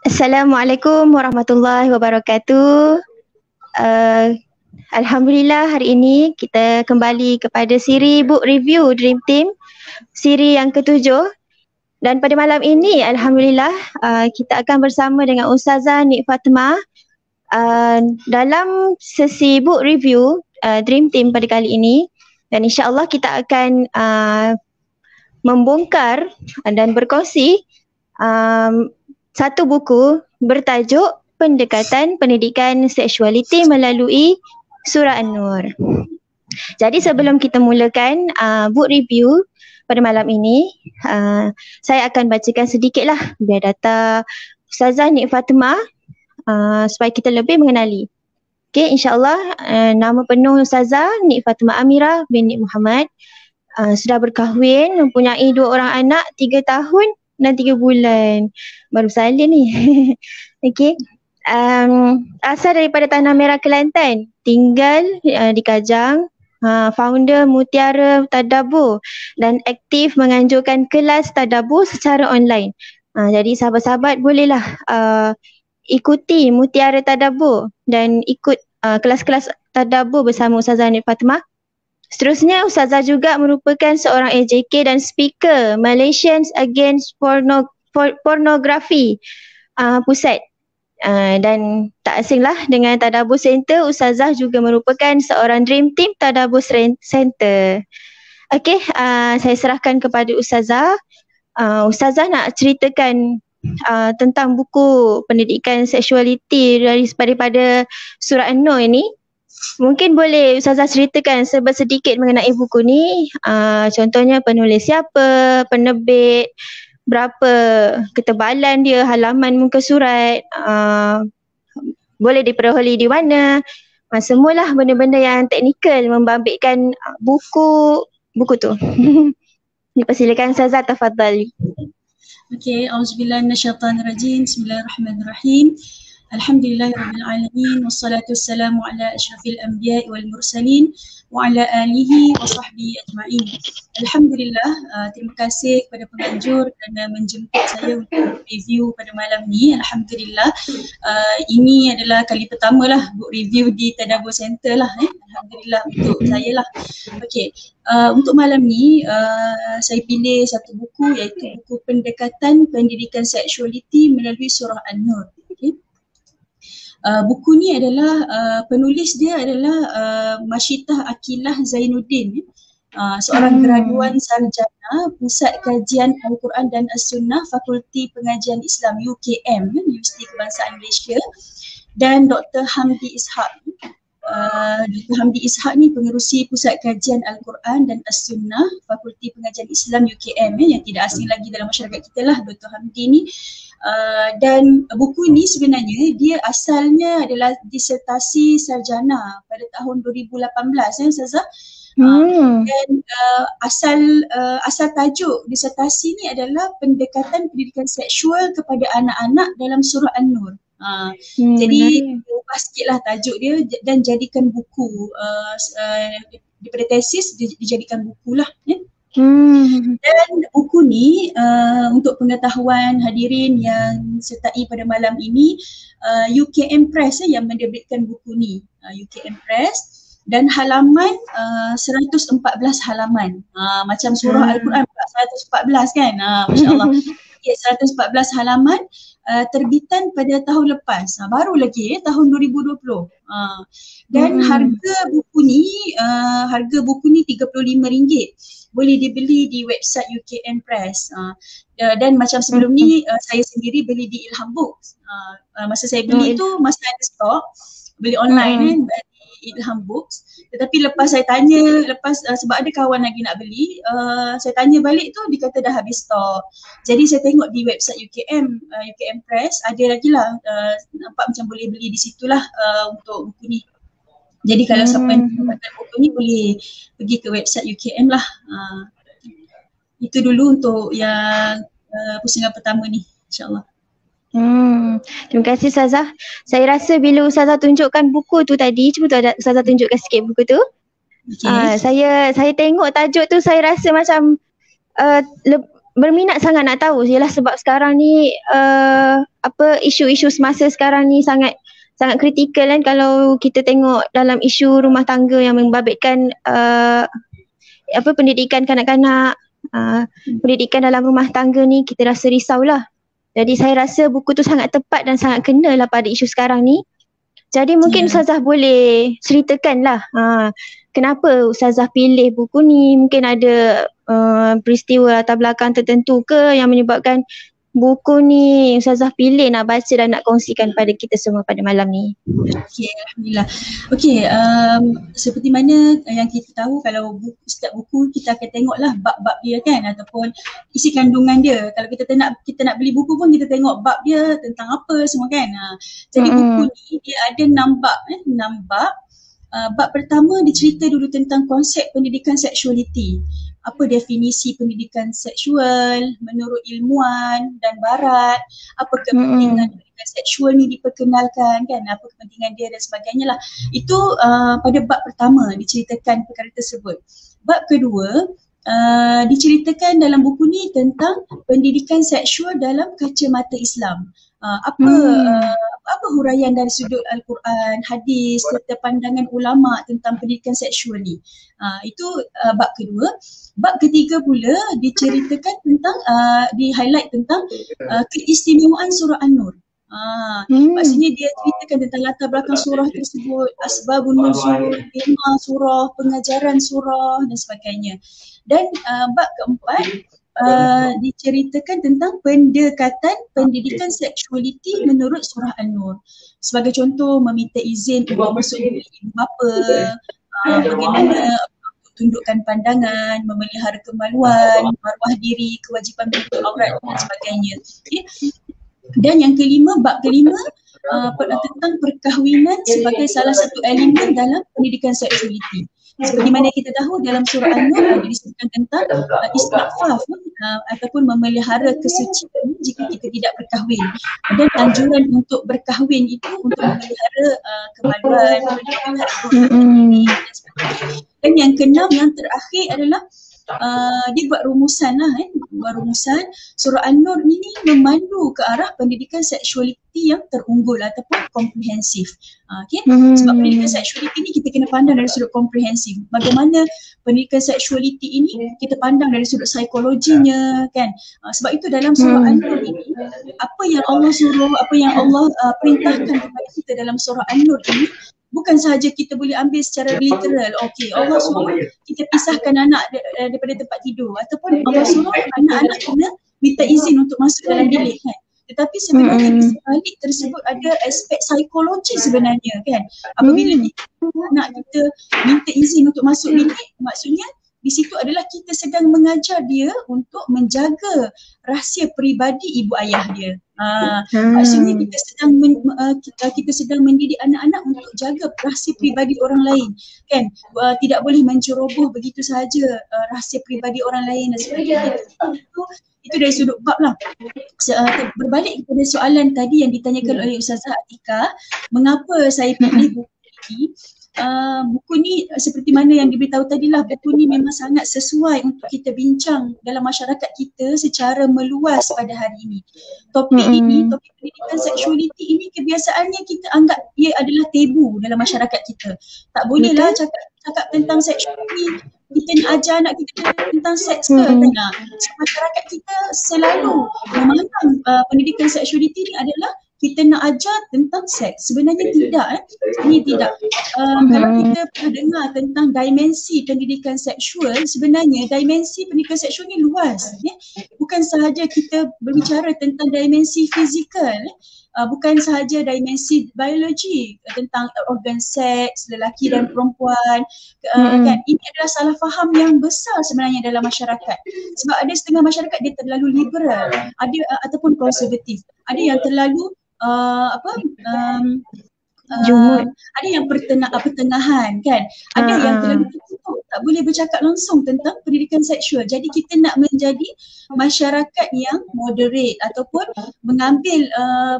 Assalamualaikum warahmatullahi wabarakatuh. Alhamdulillah hari ini kita kembali kepada siri book review Dream Team, siri yang ketujuh. Dan pada malam ini Alhamdulillah kita akan bersama dengan Ustazah Nik Fatimah dalam sesi book review Dream Team pada kali ini. Dan insyaAllah kita akan membongkar dan berkongsi satu buku bertajuk Pendekatan Pendidikan Seksualiti melalui Surah An-Nur. Jadi sebelum kita mulakan book review pada malam ini, saya akan bacakan sedikitlah biodata Ustazah Nik Fatimah supaya kita lebih mengenali. Okey, insyaAllah nama penuh Ustazah Nik Fatimah Amirah bin Nik Muhammad, sudah berkahwin, mempunyai 2 orang anak, 3 tahun dan 3 bulan. Baru salin ni. Okey. Asal daripada Tanah Merah Kelantan, tinggal di Kajang, founder Mutiara Tadabbur dan aktif menganjurkan kelas tadabbur secara online. Jadi sahabat-sahabat bolehlah ikuti Mutiara Tadabbur dan ikut kelas-kelas tadabbur bersama Ustazah Nik Fatimah. Seterusnya, Ustazah juga merupakan seorang AJK dan speaker Malaysians Against Pornography Pusat. Dan tak asinglah dengan Tadabbur Center, Ustazah juga merupakan seorang Dream Team Tadabbur Center. Okey, saya serahkan kepada Ustazah. Ustazah nak ceritakan tentang buku pendidikan seksualiti daripada Surah An-Nur ini. Mungkin boleh Ustazah ceritakan sedikit mengenai buku ni, contohnya penulis siapa, penerbit, berapa ketebalan dia, halaman muka surat, boleh diperoleh di mana, semualah benda-benda yang teknikal membabitkan buku tu. Dipersilakan Ustazah, tafadhali. Okey, auzubillahi minasyaitanirrajim. Bismillahirrahmanirrahim. Alhamdulillahirabbil alamin wassalatu wassalamu ala asyrafil anbiya'i wal mursalin wa ala alihi wa sahbihi ajma'in. Alhamdulillah, terima kasih kepada penganjur kerana menjemput saya untuk review pada malam ni. Alhamdulillah, ini adalah kali pertama lah book review di Tadabbur Center lah. Alhamdulillah untuk saya lah. Okey, untuk malam ni saya pilih satu buku, iaitu buku Pendekatan Pendidikan Seksualiti melalui Surah An-Nur. Okay. Buku ni adalah penulis dia adalah Masyitah Aqilah Zainuddin, seorang graduan sarjana Pusat Kajian Al-Quran dan As-Sunnah Fakulti Pengajian Islam UKM, Universiti Kebangsaan Malaysia, dan Dr. Hamdi Ishaq. Dr. Hamdi Ishaq ni pengerusi Pusat Kajian Al-Quran dan As-Sunnah Fakulti Pengajian Islam UKM, yang tidak asing lagi dalam masyarakat kita lah Dr. Hamdi ni. Dan buku ini sebenarnya dia asalnya adalah disertasi sarjana pada tahun 2018 Ustazah. Dan asal tajuk disertasi ni adalah Pendekatan Pendidikan Seksual kepada Anak-anak dalam Surah An-Nur. Jadi ubah sikitlah tajuk dia dan jadikan buku, daripada tesis dijadikan buku lah. Dan buku ni untuk pengetahuan hadirin yang sertai pada malam ini, UKM Press yang menerbitkan buku ni, UKM Press, dan halaman 114 halaman, macam surah Al-Quran 114 kan, Masya Allah. 114 halaman, terbitan pada tahun lepas, baru lagi tahun 2020. Dan harga buku ni RM35, boleh dibeli di website UKM Press. Dan macam sebelum ni saya sendiri beli di Ilham Books. Masa saya beli tu masa ada stok, beli online kan di Ilham Books. Tetapi lepas saya tanya, sebab ada kawan lagi nak beli, saya tanya balik tu dia kata dah habis stok. Jadi saya tengok di website UKM Press ada lagi lah, nampak macam boleh beli di situlah untuk buku ni. Jadi kalau siapa yang dapatkan buku ni boleh pergi ke website UKM lah. Itu dulu untuk yang pusingan pertama ni, insyaAllah. Terima kasih Ustazah. Saya rasa bila Ustazah tunjukkan buku tu tadi, cuba Ustazah tunjukkan sikit buku tu. Okay. Saya tengok tajuk tu, saya rasa macam berminat sangat nak tahu. Yalah sebab sekarang ni isu-isu semasa sekarang ni sangat kritikal kan. Kalau kita tengok dalam isu rumah tangga yang membabitkan pendidikan kanak-kanak, pendidikan dalam rumah tangga ni, kita rasa risaulah. Jadi saya rasa buku tu sangat tepat dan sangat kena lah pada isu sekarang ni. Jadi mungkin Ustazah boleh ceritakan lah kenapa Ustazah pilih buku ni. Mungkin ada peristiwa latar belakang tertentu ke yang menyebabkan buku ni Ustazah pilih nak baca dan nak kongsikan pada kita semua pada malam ni. Okey, Alhamdulillah. Okey, seperti mana yang kita tahu, kalau setiap buku kita akan tengoklah bab-bab dia kan, ataupun isi kandungan dia. Kalau kita nak beli buku pun kita tengok bab dia tentang apa semua kan. Jadi buku ni dia ada 6 bab. 6 bab. Bab pertama dia cerita dulu tentang konsep pendidikan seksualiti. Apa definisi pendidikan seksual menurut ilmuwan dan barat, apa kepentingan pendidikan seksual ni diperkenalkan kan, apa kepentingan dia dan sebagainya lah. Itu pada bab pertama diceritakan perkara tersebut. Bab kedua diceritakan dalam buku ni tentang pendidikan seksual dalam kacamata Islam. Apa huraian dari sudut Al-Quran, hadis serta pandangan ulama tentang pendidikan seksual ni. Itu bab kedua. Bab ketiga pula diceritakan tentang di-highlight tentang keistimewaan surah An-Nur. Maksudnya dia ceritakan tentang latar belakang surah tersebut, asbabun nuzul, tema surah, pengajaran surah dan sebagainya. Dan bab keempat diceritakan tentang pendekatan pendidikan seksualiti menurut surah An-Nur. Sebagai contoh, meminta izin untuk masuk ibu bapa, bagaimana tundukkan pandangan, memelihara kemaluan, maruah diri, kewajipan menutup aurat dan sebagainya. Okay. Dan yang kelima, bab kelima tentang perkahwinan sebagai salah satu elemen dalam pendidikan seksualiti. Seperti mana kita tahu dalam surah An-Nur disebutkan tentang istighfar ataupun memelihara kesucian jika kita tidak berkahwin, dan anjuran untuk berkahwin itu untuk memelihara kemaluan, memelihara diri dan sebagainya. Dan yang keenam, yang terakhir adalah dia buat rumusan lah buat rumusan surah An-Nur ini memandu ke arah pendidikan seksualiti yang terunggul ataupun komprehensif. Sebab pendidikan seksualiti ini kita kena pandang dari sudut komprehensif. Bagaimana pendidikan seksualiti ini kita pandang dari sudut psikologinya kan. Sebab itu dalam surah An-Nur ini, apa yang Allah suruh, apa yang Allah perintahkan kepada kita dalam surah An-Nur ini bukan sahaja kita boleh ambil secara literal. Okey, Allah suruh kita pisahkan anak daripada tempat tidur, ataupun Allah suruh anak-anak kena minta izin untuk masuk dalam bilik kan. Tetapi sebenarnya di sebalik tersebut ada aspek psikologi sebenarnya kan. Apabila anak kita minta izin untuk masuk bilik, maksudnya di situ adalah kita sedang mengajar dia untuk menjaga rahsia peribadi ibu ayah dia. Maksudnya kita sedang mendidik anak-anak untuk jaga rahsia peribadi orang lain kan. Tidak boleh menceroboh begitu sahaja rahsia peribadi orang lain dan sebagainya. Itu dari sudut bab lah. Berbalik kepada soalan tadi yang ditanyakan oleh Ustazah Atika, mengapa saya pilih buku ini? Buku ni seperti mana yang diberitahu tadi lah, buku ni memang sangat sesuai untuk kita bincang dalam masyarakat kita secara meluas pada hari ini. Topik ini, topik pendidikan seksualiti ini kebiasaannya kita anggap ia adalah tabu dalam masyarakat kita. Tak bolehlah cakap tentang seksualiti, kita nak ajar anak kita tentang seks ke kan. Masyarakat kita selalu memandang pendidikan seksualiti ni adalah kita nak ajar tentang seks. Sebenarnya tidak. Ini tidak. Kalau kita pernah dengar tentang dimensi pendidikan seksual, sebenarnya dimensi pendidikan seksual ni luas. Bukan sahaja kita berbicara tentang dimensi fizikal, bukan sahaja dimensi biologi tentang organ seks lelaki dan perempuan kan. Ini adalah salah faham yang besar sebenarnya dalam masyarakat. Sebab ada setengah masyarakat dia terlalu liberal, ada ataupun konservatif. Ada yang terlalu Jumud. ada yang pertengahan kan, ada yang terlalu tertutup, tak boleh bercakap langsung tentang pendidikan seksual. Jadi kita nak menjadi masyarakat yang moderate ataupun mengambil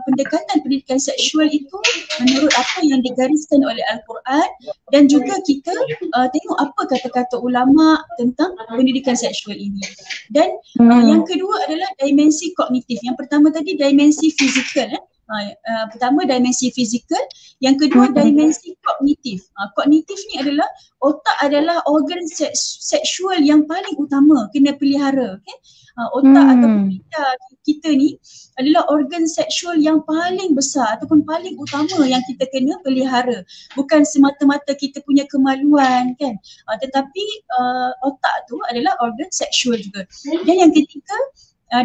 pendekatan pendidikan seksual itu menurut apa yang digariskan oleh Al-Quran, dan juga kita tengok apa kata-kata ulama tentang pendidikan seksual ini. Dan yang kedua adalah dimensi kognitif. Yang pertama tadi dimensi fizikal, pertama dimensi fizikal, yang kedua dimensi kognitif. Kognitif ni adalah otak adalah organ seksual yang paling utama kena pelihara. Okay? Otak ataupun minda kita ni adalah organ seksual yang paling besar ataupun paling utama yang kita kena pelihara. Bukan semata-mata kita punya kemaluan kan, tetapi otak tu adalah organ seksual juga. Dan yang ketiga,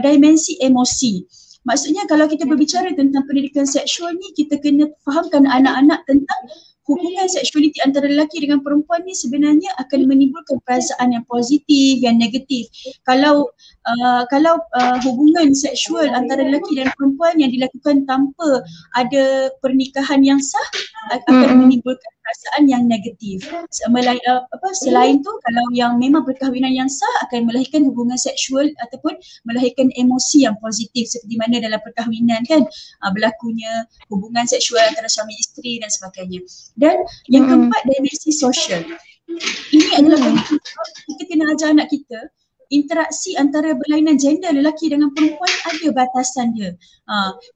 dimensi emosi. Maksudnya kalau kita berbicara tentang pendidikan seksual ni, kita kena fahamkan anak-anak tentang hubungan seksualiti antara lelaki dengan perempuan ni sebenarnya akan menimbulkan perasaan yang positif, yang negatif. Kalau hubungan seksual antara lelaki dan perempuan yang dilakukan tanpa ada pernikahan yang sah akan menimbulkan perasaan yang negatif. Selain tu, kalau yang memang perkahwinan yang sah akan melahirkan hubungan seksual ataupun melahirkan emosi yang positif, seperti mana dalam perkahwinan kan, berlakunya hubungan seksual antara suami isteri dan sebagainya. Dan yang keempat, dimensi sosial. Ini adalah kita kena ajar anak kita interaksi antara berlainan gender lelaki dengan perempuan ada batasan dia.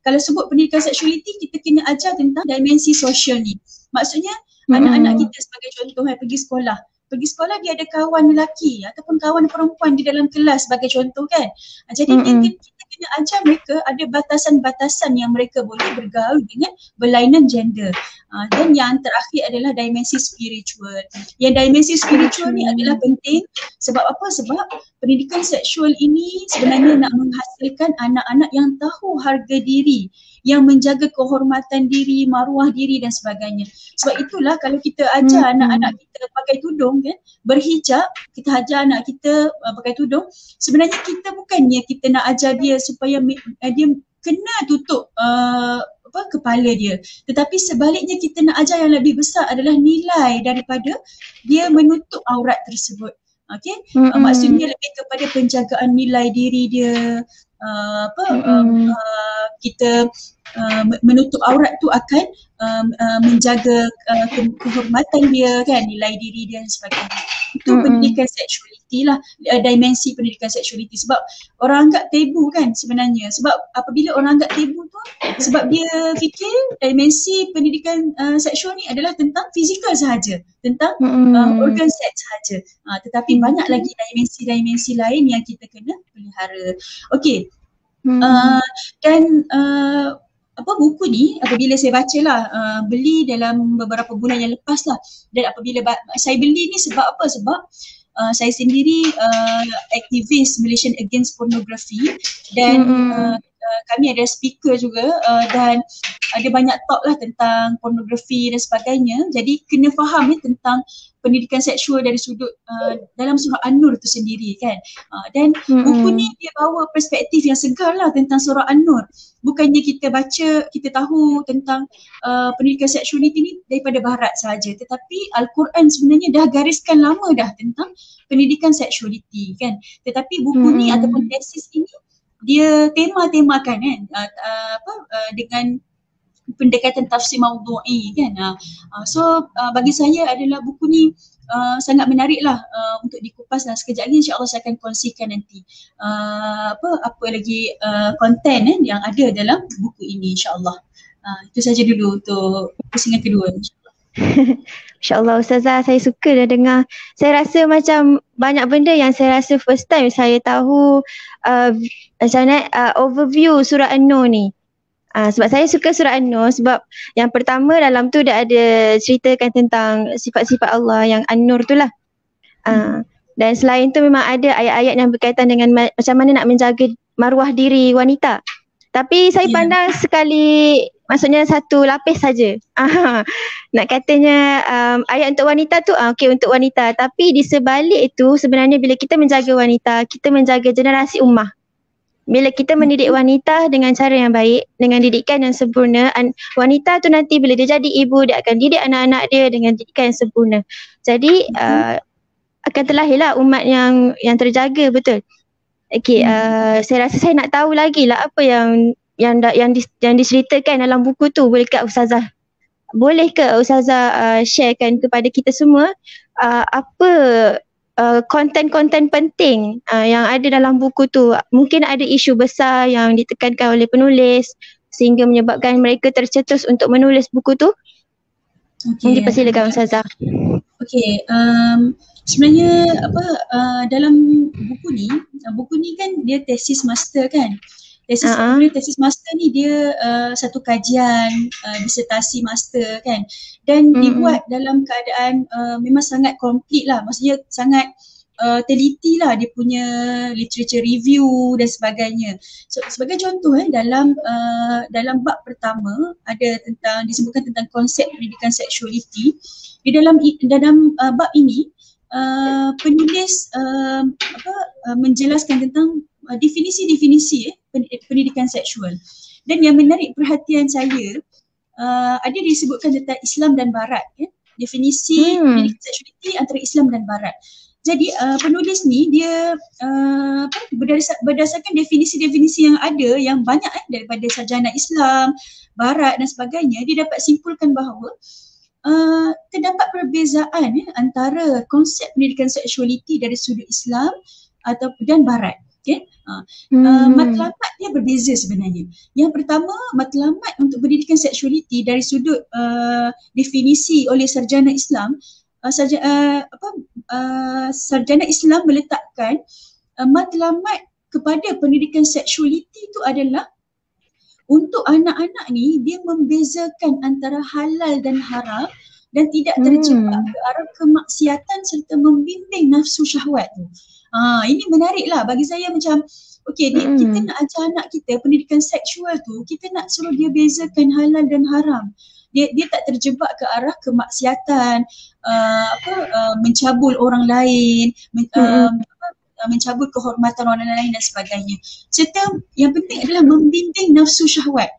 Kalau sebut pendidikan seksualiti, kita kena ajar tentang dimensi sosial ni. Maksudnya anak-anak kita sebagai contoh pergi sekolah. Pergi sekolah dia ada kawan lelaki ataupun kawan perempuan di dalam kelas sebagai contoh kan. Jadi kita kena ajar mereka ada batasan-batasan yang mereka boleh bergaul dengan berlainan gender. Dan yang terakhir adalah dimensi spiritual. Yang dimensi spiritual ni adalah penting sebab apa? Sebab pendidikan seksual ini sebenarnya nak menghasilkan anak-anak yang tahu harga diri, yang menjaga kehormatan diri, maruah diri dan sebagainya. Sebab itulah kalau kita ajar anak-anak kita pakai tudung kan, berhijab, kita ajar anak kita pakai tudung, sebenarnya kita bukannya kita nak ajar dia supaya dia kena tutup kepala dia, tetapi sebaliknya kita nak ajar yang lebih besar adalah nilai daripada dia menutup aurat tersebut. Okay? Maksudnya lebih kepada penjagaan nilai diri dia. Kita menutup aurat tu akan menjaga kehormatan dia kan, nilai diri dia dan sebagainya. Itu pendidikan seksualiti lah, dimensi pendidikan seksualiti. Sebab orang anggap tabu kan sebenarnya. Sebab apabila orang anggap tabu tu, sebab dia fikir dimensi pendidikan seksual ni adalah tentang fizikal sahaja, tentang organ seks sahaja. Tetapi banyak lagi dimensi-dimensi lain yang kita kena pelihara. Okey. Dan buku ni apabila saya bacalah, beli dalam beberapa bulan yang lepas lah, dan apabila saya beli ni sebab apa? Sebab saya sendiri aktivis Malaysian Against Pornography, dan kami ada speaker juga, dan ada banyak talk lah tentang pornografi dan sebagainya. Jadi kena faham tentang pendidikan seksual dari sudut dalam surah An-Nur tu sendiri kan. Dan buku ni dia bawa perspektif yang segar lah tentang surah An-Nur. Bukannya kita baca, kita tahu tentang pendidikan seksualiti ni daripada barat sahaja, tetapi Al-Quran sebenarnya dah gariskan lama dah tentang pendidikan seksualiti kan. Tetapi buku ni ataupun tesis ini dia tema-temakan kan, dengan pendekatan tafsir maudhu'i kan. So bagi saya adalah buku ni sangat menarik lah untuk dikupas, dan sekejap lagi insyaAllah saya akan kongsikan nanti apa lagi konten yang ada dalam buku ini insyaAllah. Itu saja dulu untuk pusingan kedua insyaAllah. InsyaAllah Ustazah, saya suka dah dengar. Saya rasa macam banyak benda yang saya rasa first time saya tahu macam mana overview surah An-Nur ni. Sebab saya suka surah An-Nur sebab yang pertama dalam tu dah ada ceritakan tentang sifat-sifat Allah yang An-Nur tu lah. Dan selain tu memang ada ayat-ayat yang berkaitan dengan macam mana nak menjaga maruah diri wanita. Tapi saya pandang sekali, maksudnya satu lapis saja. Nak katanya ayat untuk wanita tu okey untuk wanita, tapi di sebalik itu sebenarnya bila kita menjaga wanita, kita menjaga generasi ummah. bila kita mendidik wanita dengan cara yang baik, dengan didikan yang sempurna, wanita tu nanti bila dia jadi ibu, dia akan didik anak-anak dia dengan didikan yang sempurna. Jadi akan terlahirlah umat yang terjaga, betul. Okey, saya rasa saya nak tahu lagi lah apa yang diceritakan dalam buku tu. Bolehkah Ustazah? Bolehkah Ustazah sharekan kepada kita semua apa konten-konten penting yang ada dalam buku tu? Mungkin ada isu besar yang ditekankan oleh penulis sehingga menyebabkan mereka tercetus untuk menulis buku tu. Mungkin persilakan Ustazah. Okey, sebenarnya dalam buku ni kan dia tesis master kan. Tesis master ni dia satu kajian disertasi master kan, dan dibuat dalam keadaan memang sangat komplit lah, maksudnya sangat teliti lah dia punya literature review dan sebagainya. So, sebagai contoh dalam bab pertama ada disebutkan tentang konsep pendidikan seksualiti. Di dalam bab ini penulis menjelaskan tentang definisi-definisi pendidikan seksual. Dan yang menarik perhatian saya ada disebutkan tentang Islam dan Barat, definisi pendidikan seksualiti antara Islam dan Barat. Jadi penulis ni dia berdasarkan definisi-definisi yang ada yang banyak daripada sarjana Islam, Barat dan sebagainya, dia dapat simpulkan bahawa terdapat perbezaan antara konsep pendidikan seksualiti dari sudut Islam dan Barat. Okay? Matlamat dia berbeza sebenarnya. Yang pertama, matlamat untuk pendidikan seksualiti dari sudut definisi oleh sarjana Islam, sarjana Islam meletakkan matlamat kepada pendidikan seksualiti itu adalah untuk anak-anak ni dia membezakan antara halal dan haram dan tidak terjebak ke arah kemaksiatan serta membimbing nafsu syahwat tu. Ini menarik lah bagi saya, macam kita nak ajar anak kita pendidikan seksual tu, kita nak suruh dia bezakan halal dan haram. Dia tak terjebak ke arah kemaksiatan, mencabul orang lain, mencabut kehormatan orang lain dan sebagainya. Serta yang penting adalah membimbing nafsu syahwat.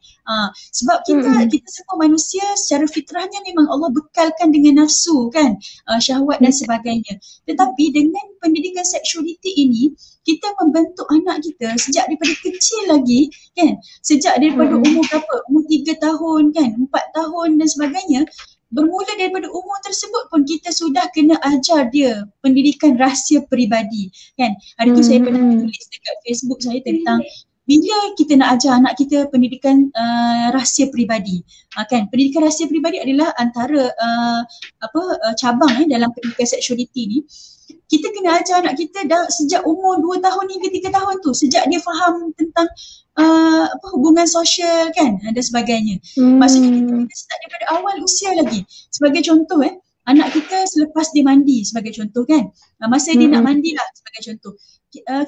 Sebab kita semua manusia secara fitrahnya memang Allah bekalkan dengan nafsu kan, syahwat dan sebagainya. Tetapi dengan pendidikan seksualiti ini, kita membentuk anak kita sejak daripada kecil lagi kan, sejak daripada umur berapa, umur 3 tahun kan, 4 tahun dan sebagainya. Bermula daripada umur tersebut pun kita sudah kena ajar dia pendidikan rahsia peribadi kan. Hari tu saya pernah tulis dekat Facebook saya tentang bila kita nak ajar anak kita pendidikan rahsia peribadi. Kan, pendidikan rahsia peribadi adalah antara cabang dalam pendidikan seksualiti ni. Kita kena ajar anak kita dah sejak umur 2 tahun hingga 3 tahun tu, sejak dia faham tentang hubungan sosial kan dan sebagainya. Maksudnya kita kena start daripada awal usia lagi. Sebagai contoh anak kita selepas dia mandi sebagai contoh kan, masa dia nak mandi lah sebagai contoh,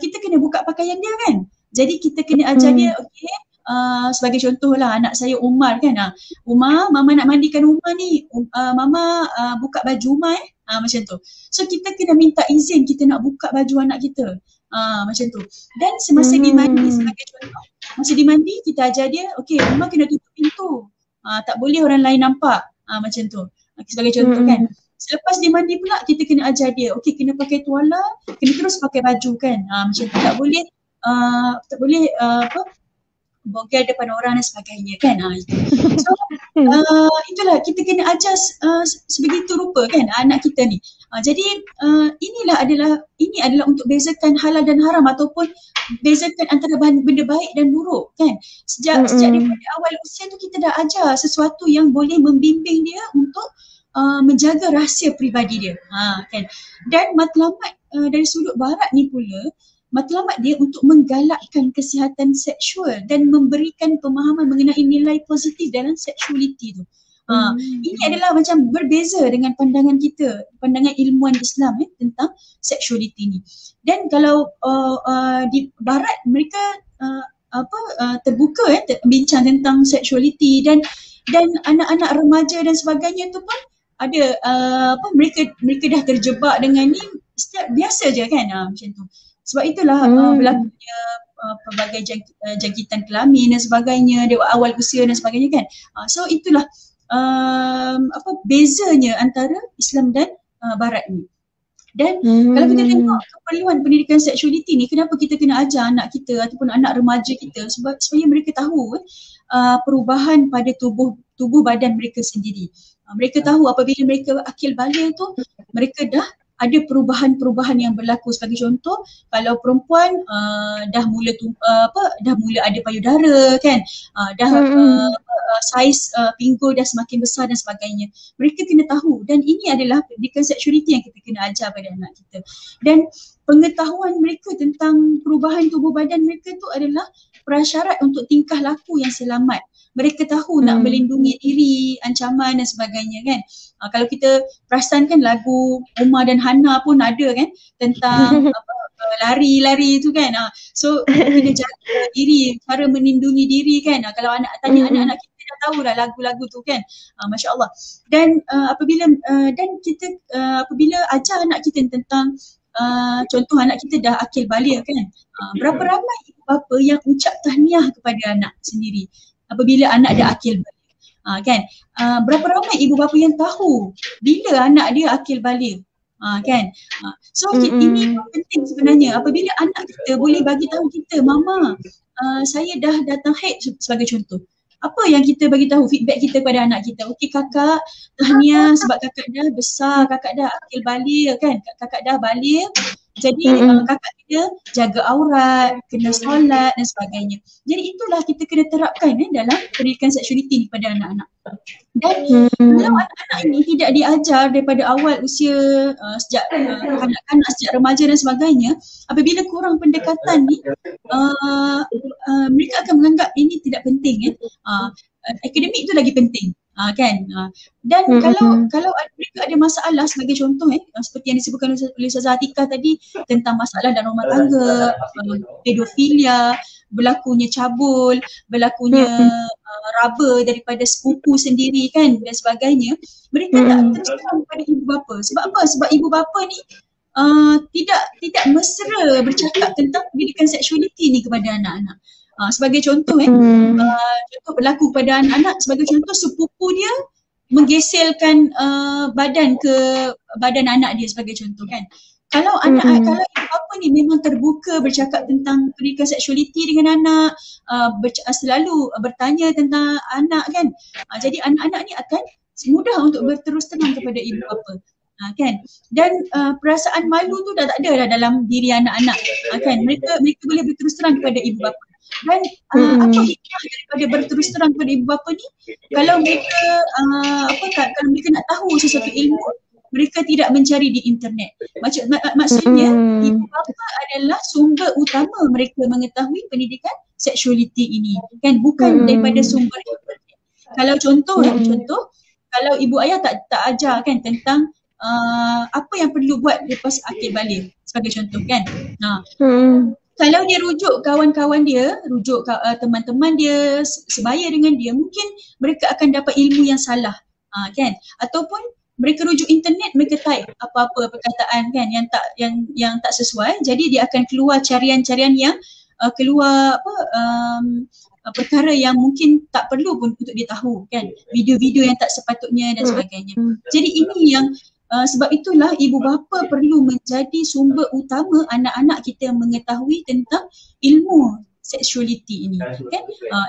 kita kena buka pakaian dia kan. Jadi kita kena ajar dia, sebagai contoh lah anak saya Umar kan, Umar, mama nak mandikan Umar ni, mama buka baju Umar macam tu. So kita kena minta izin kita nak buka baju anak kita, macam tu. Dan semasa dia mandi sebagai contoh, masa dia mandi kita ajar dia, Umar kena tutup pintu, tak boleh orang lain nampak, macam tu. Sebagai contoh kan. Selepas dia mandi pula kita kena ajar dia, kena pakai tuala, kena terus pakai baju kan, macam tu. Tak boleh bogel depan orang dan sebagainya kan. So itulah kita kena ajar sebegitu rupa kan anak kita ni. Jadi ini adalah untuk bezakan halal dan haram ataupun bezakan antara benda baik dan buruk kan. Sejak daripada awal usia tu kita dah ajar sesuatu yang boleh membimbing dia untuk menjaga rahsia peribadi dia. Kan. Dan matlamat dari sudut Barat ni pula, matlamat dia untuk menggalakkan kesihatan seksual dan memberikan pemahaman mengenai nilai positif dalam seksualiti tu. Ini adalah macam berbeza dengan pandangan kita, pandangan ilmuwan Islam tentang seksualiti ni. Dan kalau di Barat mereka terbuka bincang tentang seksualiti dan anak-anak remaja dan sebagainya tu pun ada mereka dah terjebak dengan ni biasa je kan, macam tu. Sebab itulah berlakunya pelbagai jangkitan kelamin dan sebagainya di awal usia dan sebagainya kan. So itulah bezanya antara Islam dan Barat ni. Dan kalau kita tengok keperluan pendidikan seksualiti ni, kenapa kita kena ajar anak kita ataupun anak remaja kita, supaya mereka tahu perubahan pada tubuh badan mereka sendiri. Mereka tahu apabila mereka akil baligh tu, mereka dah ada perubahan-perubahan yang berlaku. Sebagai contoh, kalau perempuan dah mula ada payudara kan, saiz pinggul dah semakin besar dan sebagainya. Mereka kena tahu, dan ini adalah pendidikan seksualiti yang kita kena ajar pada anak kita. Dan pengetahuan mereka tentang perubahan tubuh badan mereka tu adalah prasyarat untuk tingkah laku yang selamat. Mereka tahu nak melindungi diri, ancaman dan sebagainya kan. Kalau kita perasan kan lagu Umar dan Hana pun ada kan tentang lari-lari tu kan. So kena jaga diri, cara melindungi diri kan. Kalau anak tanya anak-anak kita dah tahu dah lagu-lagu tu kan. Masya Allah. Dan apabila ajar anak kita tentang contoh anak kita dah akil baligh kan. Berapa ramai ibu bapa yang ucap tahniah kepada anak sendiri apabila anak dah akil baligh. Kan? Berapa ramai ibu bapa yang tahu bila anak dia akil baligh. Kan? So ini penting sebenarnya apabila anak kita boleh bagi tahu kita, mama saya dah datang haid sebagai contoh. Apa yang kita bagi tahu, feedback kita kepada anak kita? Okey kakak, tahniah sebab kakak dah besar, kakak dah akil baligh kan, kakak dah baligh. Jadi kakak dia jaga aurat, kena solat dan sebagainya. Jadi itulah kita kena terapkan dalam pendidikan seksualiti ni pada anak-anak. Dan kalau anak-anak ini tidak diajar daripada awal usia sejak kanak-kanak, sejak remaja dan sebagainya, apabila kurang pendekatan ni mereka akan menganggap ini tidak penting akademik tu lagi penting. Kan. Dan kalau mereka ada masalah, sebagai contoh seperti yang disebutkan oleh Ustazah Atikah tadi tentang masalah dalam rumah tangga, pedofilia, berlakunya cabul, berlakunya raba daripada sepupu sendiri kan dan sebagainya, mereka tak terus terang kepada ibu bapa. Sebab apa? Sebab ibu bapa ni tidak mesra bercakap tentang pendidikan seksualiti ni kepada anak-anak. Sebagai contoh contoh berlaku pada anak-anak, sebagai contoh sepupu dia menggeselkan badan ke badan anak dia sebagai contoh kan. Kalau kalau ibu bapa ni memang terbuka bercakap tentang pendidikan seksualiti dengan anak, selalu bertanya tentang anak kan. Jadi anak-anak ni akan mudah untuk berterus terang kepada ibu bapa. Kan. Dan perasaan malu tu dah tak ada dah dalam diri anak-anak. Kan. Mereka boleh berterus terang kepada ibu bapa. Dan apa hikmah daripada berterus terang kepada ibu bapa ni? Kalau mereka kalau mereka nak tahu sesuatu ilmu, mereka tidak mencari di internet. Maksudnya ibu bapa adalah sumber utama mereka mengetahui pendidikan seksualiti ini, kan, bukan daripada sumber internet. Kalau contoh kalau ibu ayah tak ajar kan tentang apa yang perlu buat lepas akil baligh sebagai contoh kan. Kalau dia rujuk kawan-kawan dia, rujuk teman-teman dia, sebaya dengan dia, mungkin mereka akan dapat ilmu yang salah, kan? Ataupun mereka rujuk internet, mereka type apa-apa perkataan kan yang tak sesuai, jadi dia akan keluar carian-carian yang keluar perkara yang mungkin tak perlu pun untuk dia tahu kan, video-video yang tak sepatutnya dan sebagainya. Jadi ini yang sebab itulah ibu bapa perlu menjadi sumber utama anak-anak kita mengetahui tentang ilmu seksualiti ini kan.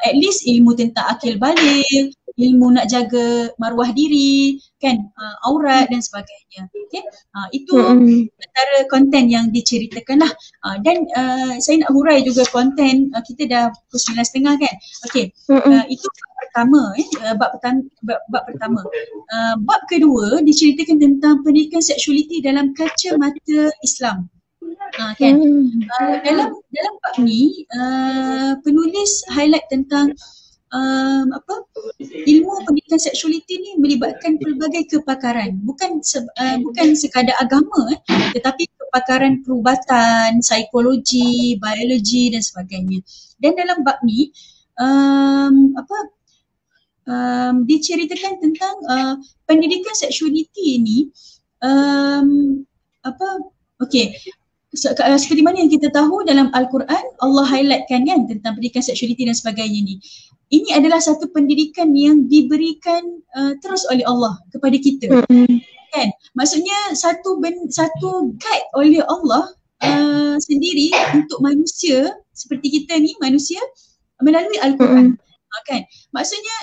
At least ilmu tentang akil baligh, ilmu nak jaga maruah diri kan, aurat dan sebagainya. Okay? Itu antara konten yang diceritakan lah. Dan saya nak hurai juga konten, kita dah pukul 9.30 kan. Okay, itu pertama, bab pertama. Bab kedua diceritakan tentang pendidikan seksualiti dalam kacamata Islam. Kan? Dalam bab ni penulis highlight tentang ilmu pendidikan seksualiti ni melibatkan pelbagai kepakaran, bukan sekadar agama tetapi kepakaran perubatan, psikologi, biologi dan sebagainya. Dan dalam bab ni diceritakan tentang pendidikan seksualiti ni seperti mana yang kita tahu dalam Al-Quran, Allah highlightkan kan tentang pendidikan seksualiti dan sebagainya ni. Ini adalah satu pendidikan yang diberikan terus oleh Allah kepada kita. Kan? Maksudnya satu guide oleh Allah sendiri untuk manusia seperti kita ni, manusia melalui Al-Quran. Kan? Maksudnya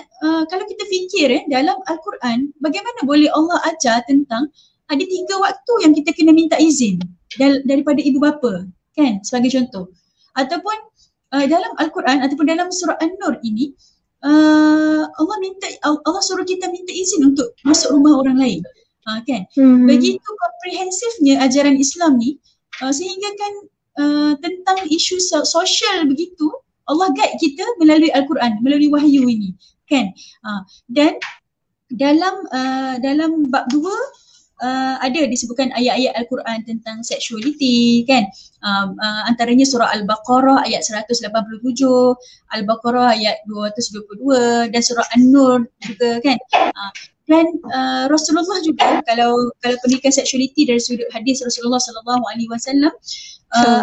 kalau kita fikir dalam Al-Quran, bagaimana boleh Allah ajar tentang ada 3 waktu yang kita kena minta izin daripada ibu bapa, kan, sebagai contoh. Ataupun dalam Al-Quran ataupun dalam surah An-Nur ini Allah suruh kita minta izin untuk masuk rumah orang lain. Kan? Begitu komprehensifnya ajaran Islam ni sehingga kan tentang isu sosial begitu Allah guide kita melalui Al-Quran, melalui wahyu ini, kan? Dan dalam bab 2 ada disebutkan ayat-ayat Al-Quran tentang seksualiti, kan? Antaranya surah Al-Baqarah ayat 187, Al-Baqarah ayat 222 dan surah An-Nur juga, kan? Dan Rasulullah juga kalau pendidikan seksualiti dari sudut hadis Rasulullah sallallahu alaihi wasallam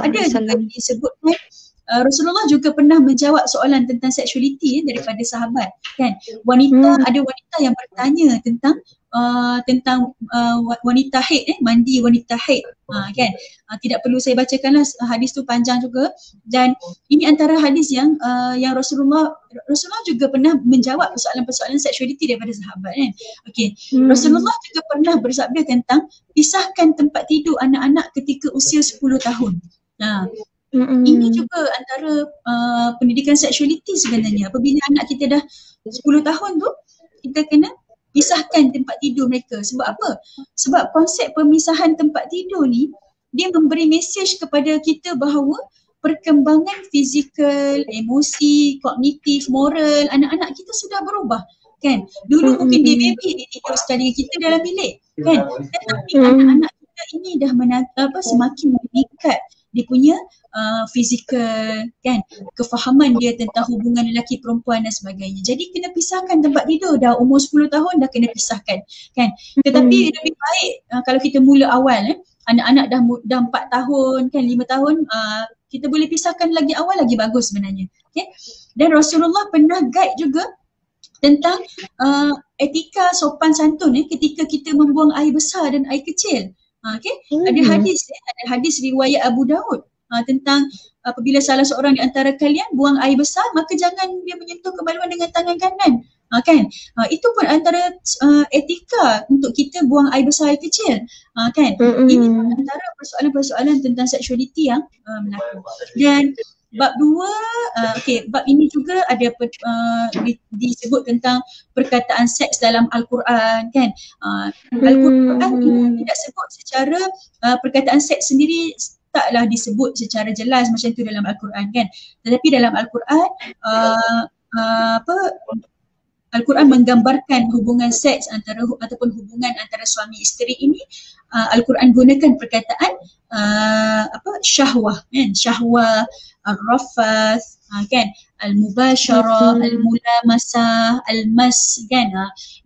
ada juga disebutkan Rasulullah juga pernah menjawab soalan tentang seksualiti daripada sahabat, kan? Ada wanita yang bertanya tentang wanita haid, mandi wanita haid, kan? Tidak perlu saya bacakanlah, hadis tu panjang juga, dan ini antara hadis yang Rasulullah juga pernah menjawab persoalan-persoalan seksualiti daripada sahabat, kan? Okey. Rasulullah juga pernah bersabda tentang pisahkan tempat tidur anak-anak ketika usia 10 tahun. Ini juga antara pendidikan seksualiti sebenarnya. Apabila anak kita dah 10 tahun tu, kita kena pisahkan tempat tidur mereka. Sebab apa? Sebab konsep pemisahan tempat tidur ni, dia memberi mesej kepada kita bahawa perkembangan fizikal, emosi, kognitif, moral anak-anak kita sudah berubah, kan? Dulu mungkin dia baby, dia tidur sekali dengan kita dalam bilik, kan? Tetapi anak-anak kita ini dah semakin meningkat dia punya fizikal, kan, kefahaman dia tentang hubungan lelaki perempuan dan sebagainya. Jadi kena pisahkan tempat tidur, dah umur 10 tahun dah kena pisahkan, kan. Tetapi lebih baik kalau kita mula awal, anak-anak dah 4 tahun, kan, 5 tahun, kita boleh pisahkan lagi awal lagi bagus sebenarnya, okay? Dan Rasulullah pernah guide juga tentang etika sopan santun ketika kita membuang air besar dan air kecil. Okay? Ada hadis riwayat Abu Daud tentang apabila salah seorang di antara kalian buang air besar, maka jangan dia menyentuh kemaluan dengan tangan kanan, kan? Itu pun antara etika untuk kita buang air besar, air kecil, kan? Ini antara persoalan-persoalan tentang seksualiti yang berlaku. Dan bab 2, bab ini juga ada disebut tentang perkataan seks dalam Al-Quran, kan? Al-Quran ini tidak sebut secara perkataan seks sendiri, taklah disebut secara jelas macam tu dalam Al-Quran, kan? Tetapi dalam Al-Quran Al-Quran menggambarkan hubungan seks ataupun hubungan antara suami isteri ini. Al-Quran gunakan perkataan syahwah, kan? Syahwah, ar-rafath, kan? Al-mubasyarah, al-mulamasah, al-mas, kan?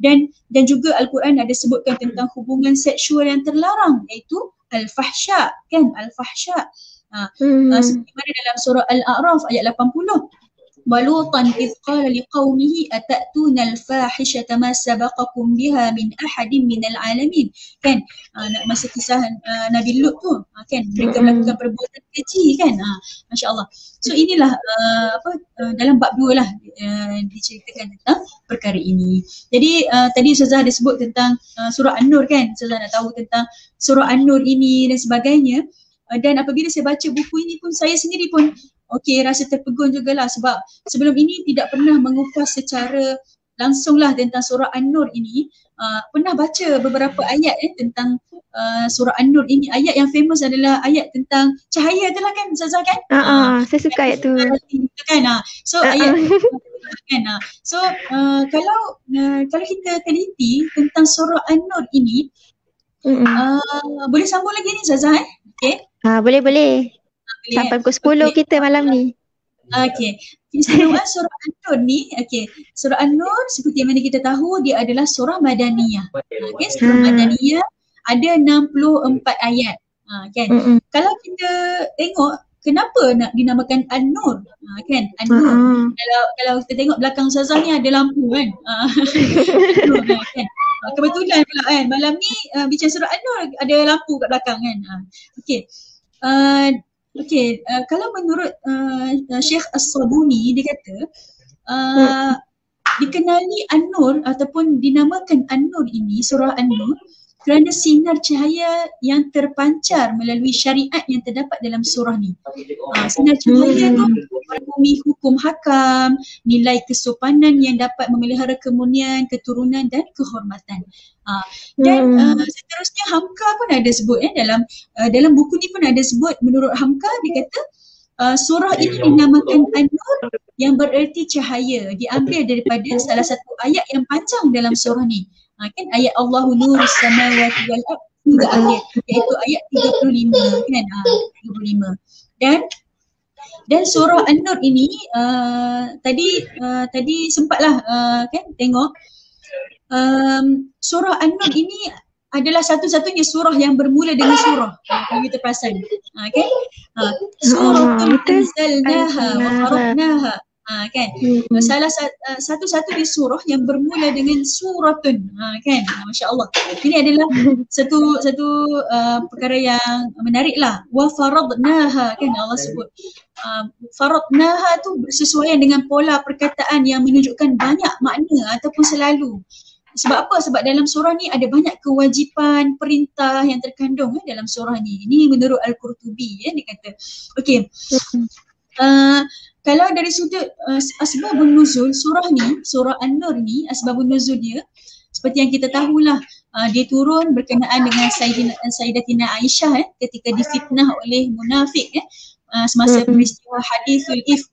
Dan juga Al-Quran ada sebutkan tentang hubungan seksual yang terlarang, iaitu al-fahsya, kan? Al-fahsya. Seperti mana dalam surah Al-A'raf ayat 80. Walutan idh qala liqaumihi atatuna al-fahishata ma sabaqakum biha min ahadin minal alamin, kan? Masa kisah Nabi Lut tu, kan, mereka melakukan perbuatan keji, kan? Masya-Allah. So inilah dalam bab 2 lah diceritakan tentang perkara ini. Jadi tadi Ustazah ada sebut tentang surah An-Nur, kan? Ustazah nak tahu tentang surah An-Nur ini dan sebagainya. Dan apabila saya baca buku ini pun, saya sendiri pun rasa terpegun jugalah, sebab sebelum ini tidak pernah mengupas secara langsunglah tentang surah An-Nur ini. Pernah baca beberapa ayat tentang surah An-Nur ini. Ayat yang famous adalah ayat tentang cahaya tu lah, kan Ustazah, kan? Saya suka ayat tu. Kan? So ayat kan? So kalau kita teliti tentang surah An-Nur ini, boleh sambung lagi ni Ustazah, okay? Boleh. Sampai pukul 10 kita malam ni. Okey. Keistimewaan surah An-Nur ni, surah An-Nur seperti yang mana kita tahu dia adalah surah Madaniyah. Surah Madaniyah ada 64 ayat. Kan. Kalau kita tengok kenapa nak dinamakan An-Nur, kan, An-Nur. Kalau kita tengok belakang Ustazah ni ada lampu kan. An-Nur, kan. Kebetulan pula kan malam ni bincang surah An-Nur ada lampu kat belakang kan. Okey. Kalau menurut Syekh As-Sabuni, dia kata dikenali An-Nur ataupun dinamakan An-Nur ini, surah An-Nur, kerana sinar cahaya yang terpancar melalui syariat yang terdapat dalam surah ni. Sinar cahaya tu merangkumi hukum hakam, nilai kesopanan yang dapat memelihara kemunian, keturunan dan kehormatan. Dan seterusnya Hamka pun ada sebut dalam buku ni pun ada sebut, menurut Hamka dia kata surah ini dinamakan An-Nur yang bererti cahaya, diambil daripada salah satu ayat yang panjang dalam surah ni. Kan ayat Allahu nurus samawati wal ardh hingga akhir, iaitu ayat 35 kan, 35. Dan surah An-Nur ini tadi sempatlah kan tengok surah An-Nur ini adalah satu-satunya surah yang bermula dengan surah. Kalau kita perasan, kan? Suratul anzalnaha wa faradnaha. Kan, salah satu-satunya surah yang bermula dengan suratun, kan, masya-Allah. Ini adalah satu perkara yang menarik lah. Wa faradnaha, kan, Allah sebut faradnaha tu bersesuaian dengan pola perkataan yang menunjukkan banyak makna ataupun selalu. Sebab apa? Sebab dalam surah ni ada banyak kewajipan, perintah yang terkandung dalam surah ni. Ini menurut Al-Qurtubi, dia kata. Okey. Kalau dari sudut asbabun nuzul surah ni, surah An-Nur ni, asbabun nuzul dia seperti yang kita tahulah, dia turun berkenaan dengan Sayyidatina Aisyah ketika difitnah oleh munafik semasa peristiwa hadisul ifk.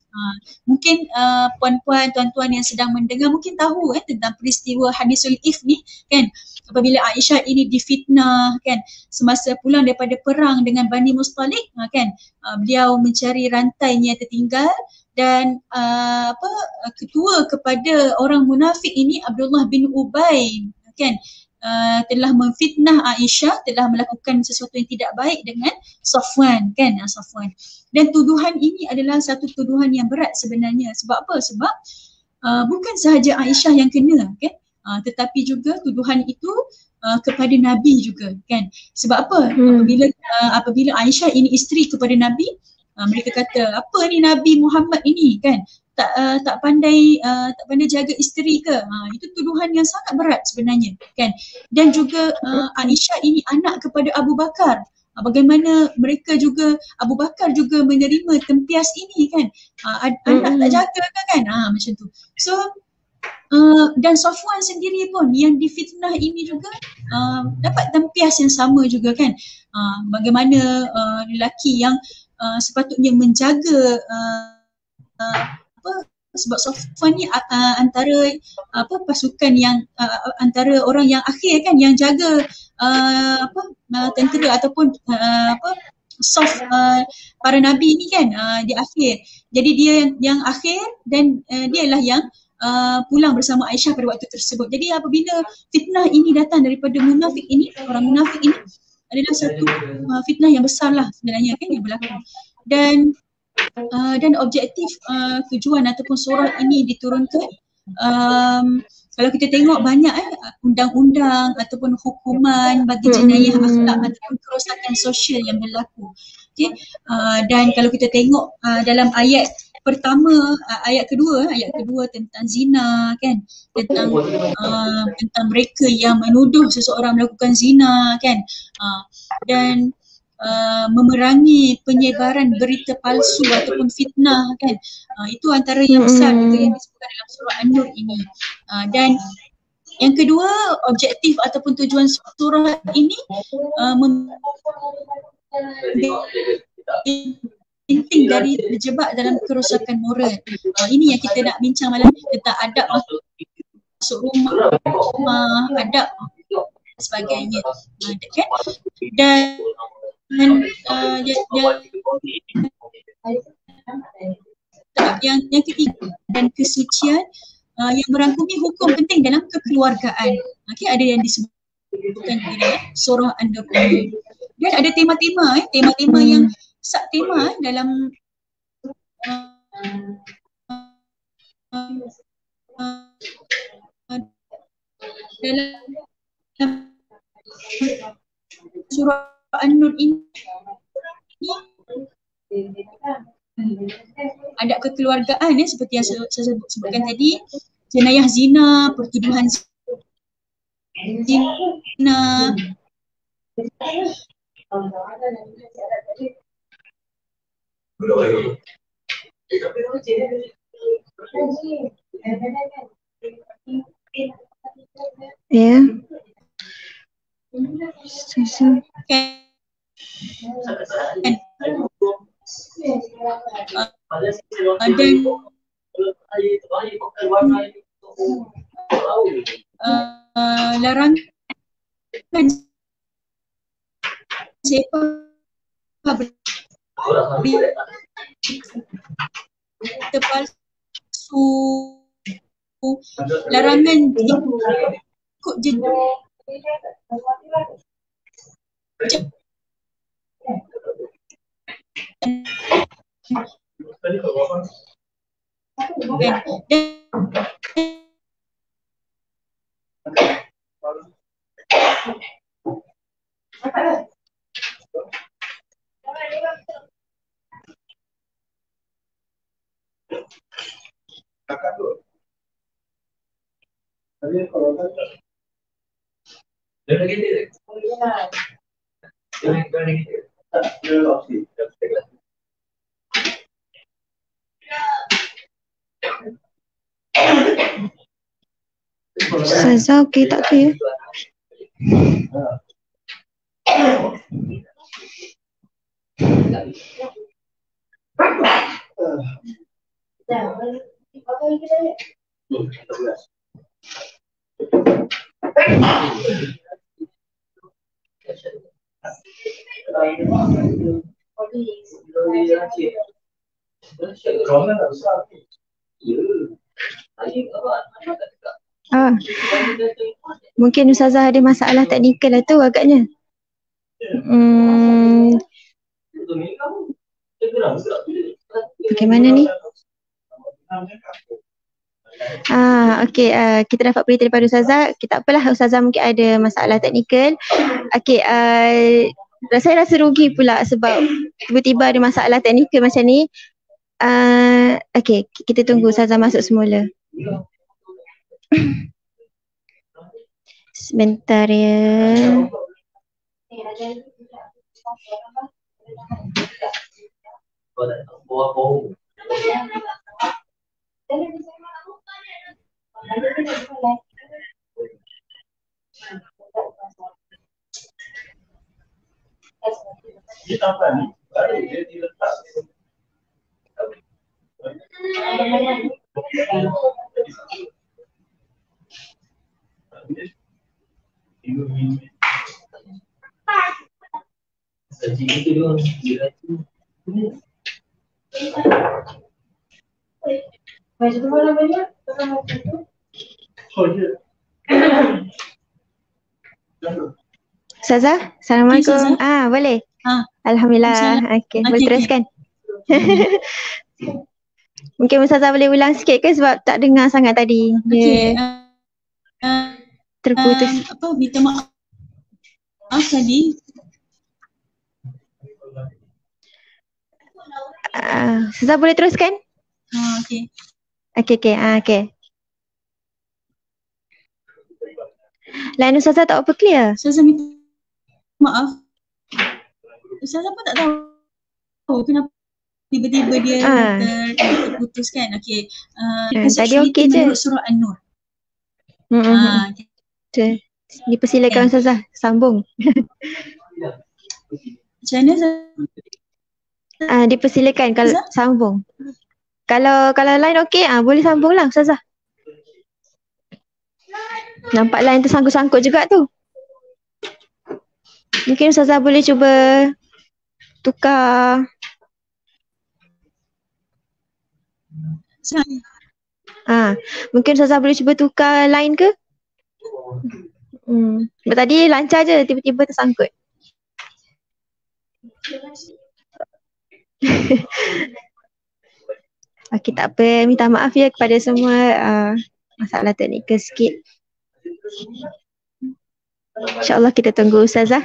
Mungkin puan-puan, tuan-tuan yang sedang mendengar mungkin tahu tentang peristiwa hadisul ifk ni kan, apabila Aisyah ini difitnah kan semasa pulang daripada perang dengan Bani Mustalik, kan, beliau mencari rantainya tertinggal dan ketua kepada orang munafik ini Abdullah bin Ubay kan telah memfitnah Aisyah, telah melakukan sesuatu yang tidak baik dengan Safwan kan, Safwan. Dan tuduhan ini adalah satu tuduhan yang berat sebenarnya. Sebab apa? Sebab bukan sahaja Aisyah yang kena kan, tetapi juga tuduhan itu kepada Nabi juga kan. Sebab apa? Apabila Aisyah ini isteri kepada Nabi, mereka kata apa ni Nabi Muhammad ini kan tak pandai jaga isteri ke. Itu tuduhan yang sangat berat sebenarnya kan. Dan juga Aisyah ini anak kepada Abu Bakar. Bagaimana mereka juga, Abu Bakar juga menerima tempias ini kan. Anak tak jaga kan, macam tu. So dan Safwan sendiri pun yang difitnah ini juga dapat tempias yang sama juga kan. Bagaimana lelaki yang sepatutnya menjaga sebab Safwan ni antara pasukan yang antara orang yang akhir kan yang jaga tentera ataupun saf para nabi ni kan di akhir. Jadi dia yang akhir dan dialah yang pulang bersama Aisyah pada waktu tersebut. Jadi apabila fitnah ini datang daripada munafik ini, orang munafik ini adalah satu fitnah yang besar lah sebenarnya kan yang berlaku. Dan objektif tujuan ataupun surah ini diturunkan, kalau kita tengok banyak undang-undang ataupun hukuman bagi jenayah akhlak ataupun kerosakan sosial yang berlaku. Okay? Dan kalau kita tengok dalam ayat pertama, ayat kedua tentang zina kan, tentang mereka yang menuduh seseorang melakukan zina kan, dan memerangi penyebaran berita palsu ataupun fitnah kan, itu antara yang besar juga yang disebutkan dalam surah An-Nur ini. Dan yang kedua, objektif ataupun tujuan surah ini penting dari terjebak dalam kerosakan moral. Ini yang kita nak bincang malam ni, tentang adab masuk rumah, adab sebagainya kan. Dan yang ketiga, dan kesucian yang merangkumi hukum penting dalam kekeluargaan. Okay, ada yang disebutkan di dalam surah An-Nur. Dia ada tema-tema tema-tema yang subtema dalam dalam surah An-Nur ini ada kekeluargaan seperti yang saya sebutkan tadi, jenayah zina, pertuduhan zina, ya. dan larangan siapa berita palsu, larangan ikut Ustazah okey tak ke ya? Mungkin Ustazah ada masalah teknikal lah tu agaknya. Bagaimana ni? Okey, kita dapat berita daripada Ustazah. Tak apalah, Ustazah mungkin ada masalah teknikal. Okey, saya rasa rugi pula sebab tiba-tiba ada masalah teknikal macam ni. Okey, kita tunggu Ustazah masuk semula. Sebentar ya. Ustazah, Assalamualaikum. Boleh? Alhamdulillah. Okey, boleh teruskan. Mungkin Ustazah boleh ulang sikit ke sebab tak dengar sangat tadi. Okey. Terputus. Minta maaf tadi. Ustazah boleh teruskan? Okey. Okey. Line Ustazah tak apa clear? Ustazah minta maaf. Ustazah pun tak tahu kenapa tiba-tiba dia terputus kan. Okey. Tadi okey je. Menurut surah An-Nur. Dipersilakan Ustazah, sambung. Macam mana? Dipersilakan kalau sambung. Kalau line okey, boleh sambung lah Ustazah. Nampak line tu sangkut-sangkut juga tu. Mungkin Ustazah boleh cuba tukar. Mungkin Ustazah boleh cuba tukar line ke? Tadi lancar je, tiba-tiba tersangkut. Okey, tak apa. Minta maaf ya kepada semua, masalah teknikal sikit. InsyaAllah kita tunggu Ustazah.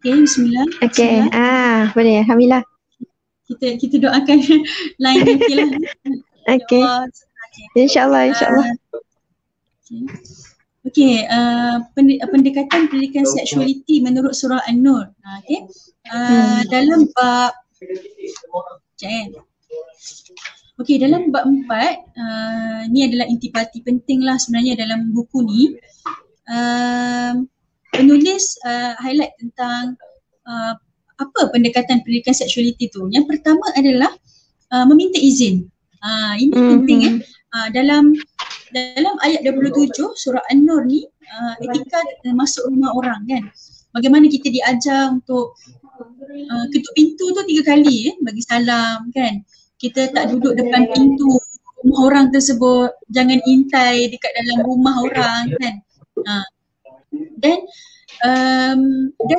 Okay, bismillah. Okey, boleh. Alhamdulillah. Kita doakan line okey lah. Okey. InsyaAllah, insyaAllah. Okey, pendekatan pendidikan seksualiti menurut surah An-Nur. Okey. Dalam bab Okey, dalam bab 4, ni adalah intipati penting lah sebenarnya dalam buku ni. Penulis highlight tentang apa pendekatan pendidikan seksualiti tu. Yang pertama adalah meminta izin. Ini penting dalam ayat 27 surah An-Nur ni, etika masuk rumah orang kan. Bagaimana kita diajar untuk ketuk pintu tu 3 kali bagi salam kan. Kita tak duduk depan pintu rumah orang tersebut, jangan intai dekat dalam rumah orang kan. Dan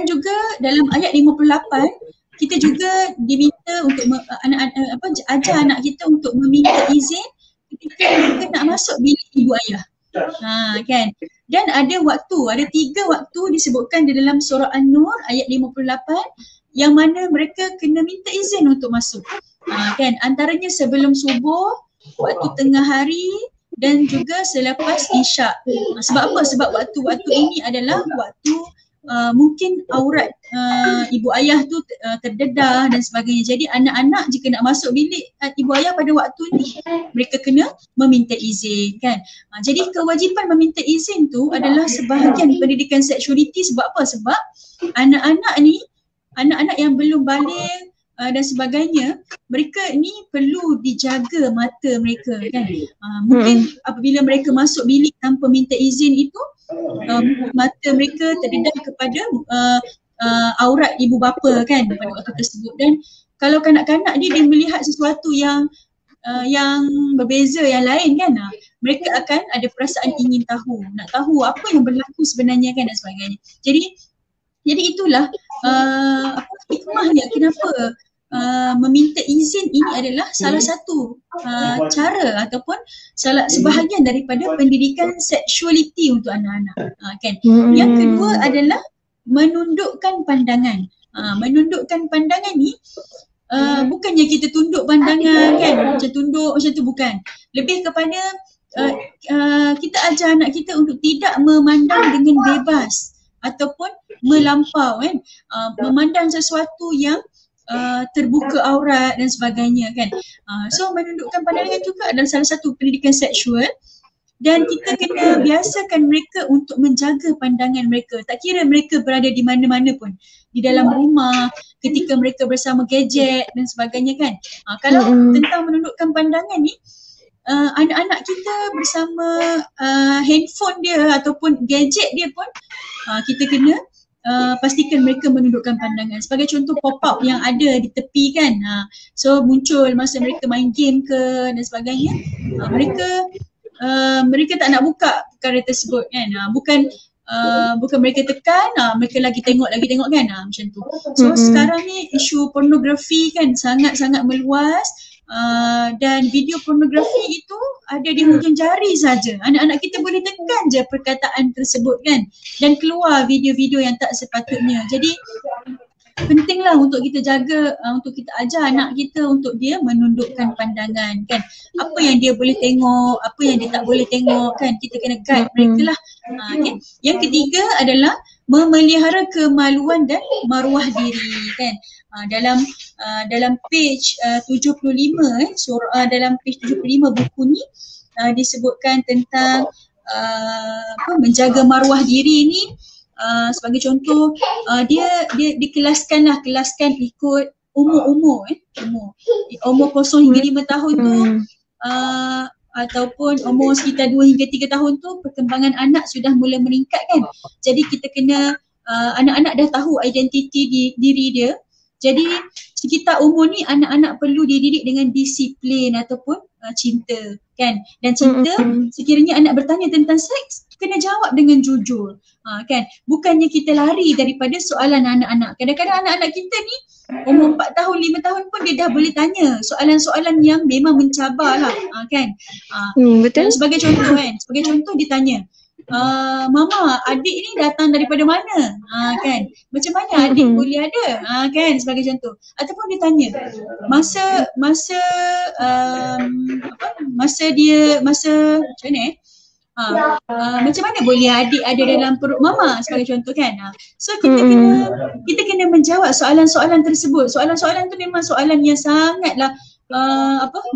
juga dalam ayat 58 kita juga diminta untuk ajar anak kita untuk meminta izin ketika mereka nak masuk bilik ibu ayah. Kan. Dan ada 3 waktu disebutkan di dalam surah An-Nur ayat 58 yang mana mereka kena minta izin untuk masuk. Kan, antaranya sebelum subuh, waktu tengah hari dan juga selepas isyak. Sebab apa? Sebab waktu-waktu ini adalah waktu mungkin aurat ibu ayah tu terdedah dan sebagainya. Jadi anak-anak jika nak masuk bilik ibu ayah pada waktu ni, mereka kena meminta izin kan. Jadi kewajipan meminta izin tu adalah sebahagian pendidikan seksualiti. Sebab apa? Sebab anak-anak ni, anak-anak yang belum baligh dan sebagainya, mereka ni perlu dijaga mata mereka kan. Mungkin apabila mereka masuk bilik tanpa minta izin itu, mata mereka terdedah kepada aurat ibu bapa kan pada waktu tersebut. Dan kalau kanak-kanak dia melihat sesuatu yang berbeza yang lain kan, mereka akan ada perasaan ingin tahu, nak tahu apa yang berlaku sebenarnya kan dan sebagainya. Jadi itulah hikmahnya kenapa meminta izin ini adalah salah satu cara ataupun sebahagian daripada pendidikan seksualiti untuk anak-anak kan. Yang kedua adalah menundukkan pandangan. Menundukkan pandangan ni bukannya kita tunduk pandangan kan, macam tunduk macam tu, bukan. Lebih kepada kita ajar anak kita untuk tidak memandang dengan bebas ataupun melampau kan, memandang sesuatu yang terbuka aurat dan sebagainya kan. So menundukkan pandangan juga adalah salah satu pendidikan seksual, dan kita kena biasakan mereka untuk menjaga pandangan mereka. Tak kira mereka berada di mana-mana pun, di dalam rumah, ketika mereka bersama gadget dan sebagainya kan. Kalau tentang menundukkan pandangan ni, anak-anak kita bersama handphone dia ataupun gadget dia pun, kita kena pastikan mereka menundukkan pandangan. Sebagai contoh pop-up yang ada di tepi kan, so muncul masa mereka main game ke dan sebagainya, mereka tak nak buka perkara tersebut kan. Bukan mereka tekan, mereka lagi tengok kan, macam tu. So sekarang ni isu pornografi kan sangat-sangat meluas. Dan video pornografi itu ada di hujung jari saja. Anak-anak kita boleh tekan je perkataan tersebut kan, dan keluar video-video yang tak sepatutnya. Jadi pentinglah untuk kita jaga, untuk kita ajar anak kita untuk dia menundukkan pandangan kan. Apa yang dia boleh tengok, apa yang dia tak boleh tengok kan, kita kena guide mereka lah. Okay. Yang ketiga adalah memelihara kemaluan dan maruah diri kan. Dalam page 75 dalam page 75 buku ni disebutkan tentang menjaga maruah diri ni. Sebagai contoh, dia dikelaskan ikut umur 0 hingga 5 tahun tu ataupun umur sekitar 2 hingga 3 tahun tu perkembangan anak sudah mula meningkat kan. Jadi kita kena anak-anak dah tahu identiti diri dia. Jadi sekitar umur ni anak-anak perlu dididik dengan disiplin ataupun cinta kan. Dan cinta sekiranya anak bertanya tentang seks kena jawab dengan jujur. Kan. Bukannya kita lari daripada soalan anak-anak. Kadang-kadang anak-anak kita ni umur 4 tahun, 5 tahun pun dia dah boleh tanya soalan-soalan yang memang mencabar lah kan. Betul. Sebagai contoh kan, sebagai contoh dia tanya, Mama, adik ni datang daripada mana? Kan, macam mana adik boleh ada? Kan, sebagai contoh. Ataupun dia tanya, masa macam mana macam mana boleh adik ada dalam perut mama sebagai contoh kan. So kita kena menjawab soalan-soalan tersebut. Soalan-soalan tu memang soalan yang sangatlah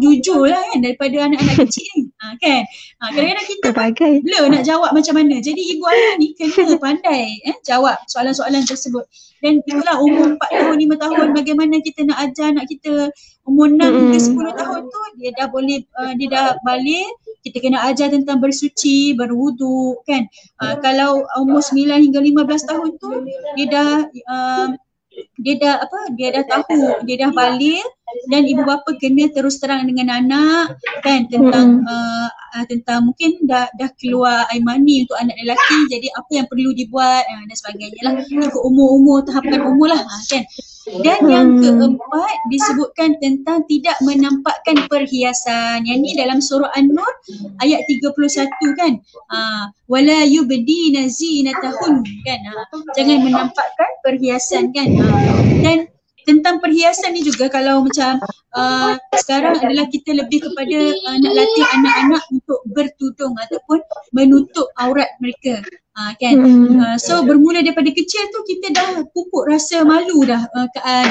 jujur lah kan daripada anak-anak kecil ni kan. Kadang-kadang kita blur nak jawab macam mana. Jadi ibu ayah ni kena pandai jawab soalan-soalan tersebut. Dan itulah umur 4 tahun, 5 tahun bagaimana kita nak ajar anak kita. Umur 6 hingga 10 tahun tu dia dah boleh, dia dah balik. Kita kena ajar tentang bersuci, berwuduk kan. Kalau umur 9 hingga 15 tahun tu dia dah tahu, dia dah balik dan ibu bapa kena terus terang dengan anak kan tentang tentang mungkin dah keluar air mani untuk anak lelaki, jadi apa yang perlu dibuat dan sebagainya lah, ikut umur-umur, tahapan umur lah kan. Dan yang keempat disebutkan tentang tidak menampakkan perhiasan. Yang ni dalam surah An-Nur ayat 31 kan. Wala yubdina zinatahun kan. Jangan menampakkan perhiasan kan. Dan tentang perhiasan ni juga kalau macam sekarang adalah kita lebih kepada nak latih anak-anak untuk bertudung ataupun menutup aurat mereka. Kan. So bermula daripada kecil tu kita dah pupuk rasa malu dah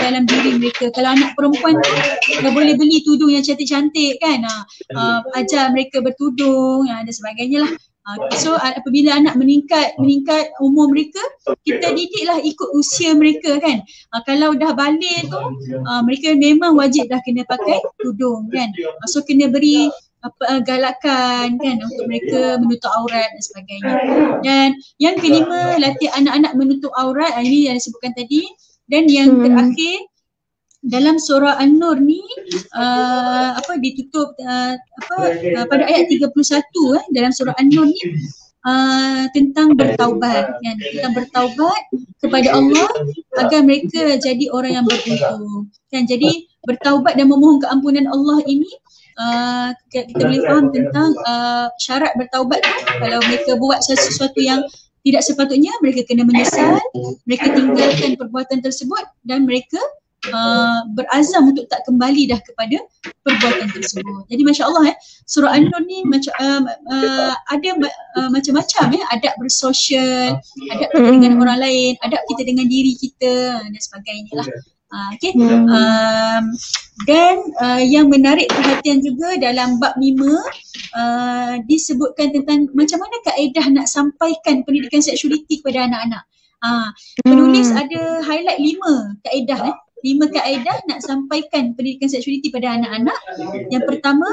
dalam diri mereka. Kalau anak perempuan tu dah boleh beli tudung yang cantik-cantik kan. Ajar mereka bertudung dan sebagainya lah. So apabila anak meningkat umur mereka, kita didiklah ikut usia mereka kan. Kalau dah balik tu mereka memang wajib dah kena pakai tudung kan. So kena beri galakan kan untuk mereka menutup aurat dan sebagainya. Dan yang kelima, latih anak-anak menutup aurat, ini yang disebutkan tadi. Dan yang terakhir dalam surah An-Nur ni ditutup pada ayat 31 dalam surah An-Nur ni tentang bertaubat kan, tentang bertaubat kepada Allah agar mereka jadi orang yang beruntung kan. Jadi bertaubat dan memohon keampunan Allah ini kita boleh faham tentang syarat bertaubat tu. Kalau mereka buat sesuatu yang tidak sepatutnya, mereka kena menyesal, mereka tinggalkan perbuatan tersebut dan mereka berazam untuk tak kembali dah kepada perbuatan tersebut. Jadi Masya Allah surah An-Nur ni ada macam-macam adab bersosial, adab kita dengan orang lain, adab kita dengan diri kita dan sebagainya lah. Okay. Dan yang menarik perhatian juga dalam bab 5 disebutkan tentang macam mana kaedah nak sampaikan pendidikan seksualiti kepada anak-anak. Penulis ada highlight 5 kaedah 5 kaedah nak sampaikan pendidikan seksualiti pada anak-anak. Yang pertama,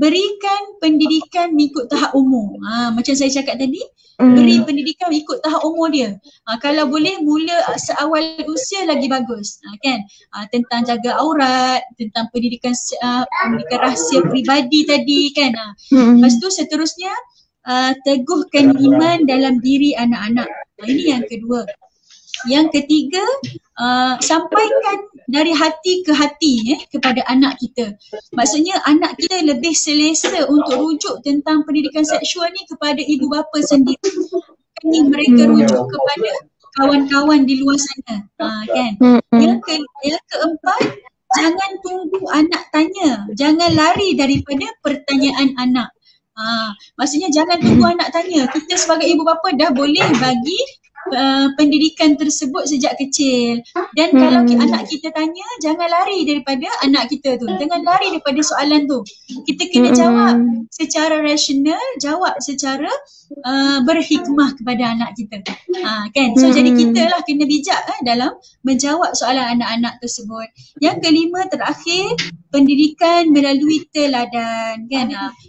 berikan pendidikan mengikut tahap umur. Macam saya cakap tadi, beri pendidikan ikut tahap umur dia. Kalau boleh mula seawal usia lagi bagus kan. Tentang jaga aurat, tentang pendidikan rahsia peribadi tadi kan. Lepas tu seterusnya teguhkan iman dalam diri anak-anak. Ini yang kedua. Yang ketiga, sampaikan dari hati ke hati kepada anak kita. Maksudnya anak kita lebih selesa untuk rujuk tentang pendidikan seksual ni kepada ibu bapa sendiri. Bukannya mereka rujuk kepada kawan-kawan di luar sana. Kan? Yang keempat, jangan tunggu anak tanya. Jangan lari daripada pertanyaan anak. Maksudnya jangan tunggu anak tanya. Kita sebagai ibu bapa dah boleh bagi pendidikan tersebut sejak kecil. Dan kalau anak kita tanya, jangan lari daripada anak kita tu. Jangan lari daripada soalan tu. Kita kena jawab secara rasional, jawab secara berhikmah kepada anak kita. Kan? So jadi kita lah kena bijak dalam menjawab soalan anak-anak tersebut. Yang kelima terakhir, pendidikan melalui teladan, kan?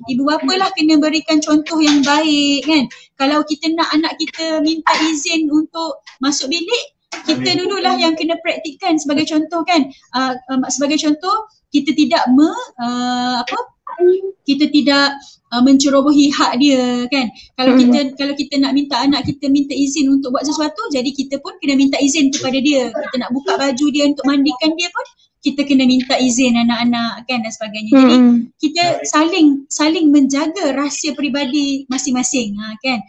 Ibu bapa lah kena berikan contoh yang baik, kan? Kalau kita nak anak kita minta izin untuk masuk bilik, kita dululah yang kena praktikkan sebagai contoh, kan? Sebagai contoh, kita tidak kita tidak mencerobohi hak dia, kan? Kalau kita nak minta anak kita minta izin untuk buat sesuatu, jadi kita pun kena minta izin kepada dia. Kita nak buka baju dia untuk mandikan dia pun, kita kena minta izin anak-anak, kan, dan sebagainya. Jadi kita saling menjaga rahsia peribadi masing-masing, kan?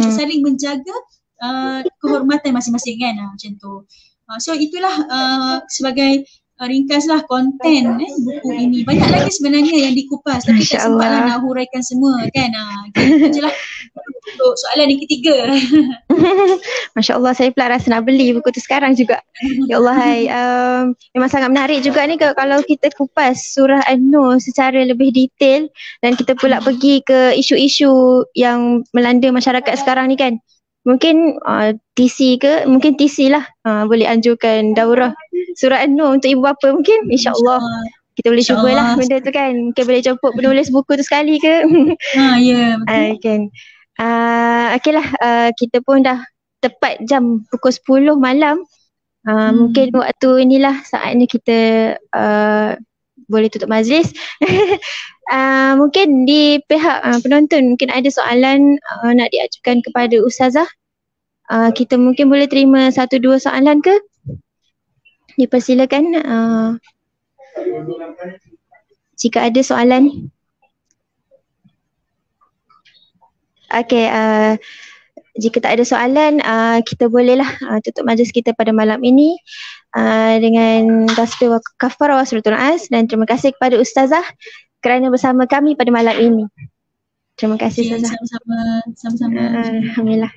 Saling menjaga kehormatan masing-masing, kan, macam tu. So itulah sebagai ringkaslah konten buku ini. Banyak lagi sebenarnya yang dikupas, tapi tak sempatlah nak huraikan semua, kan. Itu je lah untuk soalan yang ketiga. Masya Allah, saya pula rasa nak beli buku tu sekarang juga. Ya Allah, hai. Memang sangat menarik juga ni kalau kita kupas surah An-Nur secara lebih detail dan kita pula pergi ke isu-isu yang melanda masyarakat sekarang ni, kan. Mungkin TC ke, mungkin TC lah boleh anjurkan daurah surah An-Nur untuk ibu bapa mungkin, insya-Allah. Kita boleh cubalah benda tu, kan. Mungkin boleh jemput penulis buku tu sekali ke. Ya, betul. Kan. Okeylah, kita pun dah tepat jam pukul 10 malam. Mungkin waktu inilah saatnya kita boleh tutup majlis. Mungkin di pihak penonton mungkin ada soalan nak diajukan kepada Ustazah. Kita mungkin boleh terima 1-2 soalan ke? Dipersilakan jika ada soalan. Okey, jika tak ada soalan, kita bolehlah tutup majlis kita pada malam ini dengan tasbih kafarah wa suratul as, dan terima kasih kepada Ustazah kerana bersama kami pada malam ini. Terima kasih, Ustazah. Sama-sama. Alhamdulillah.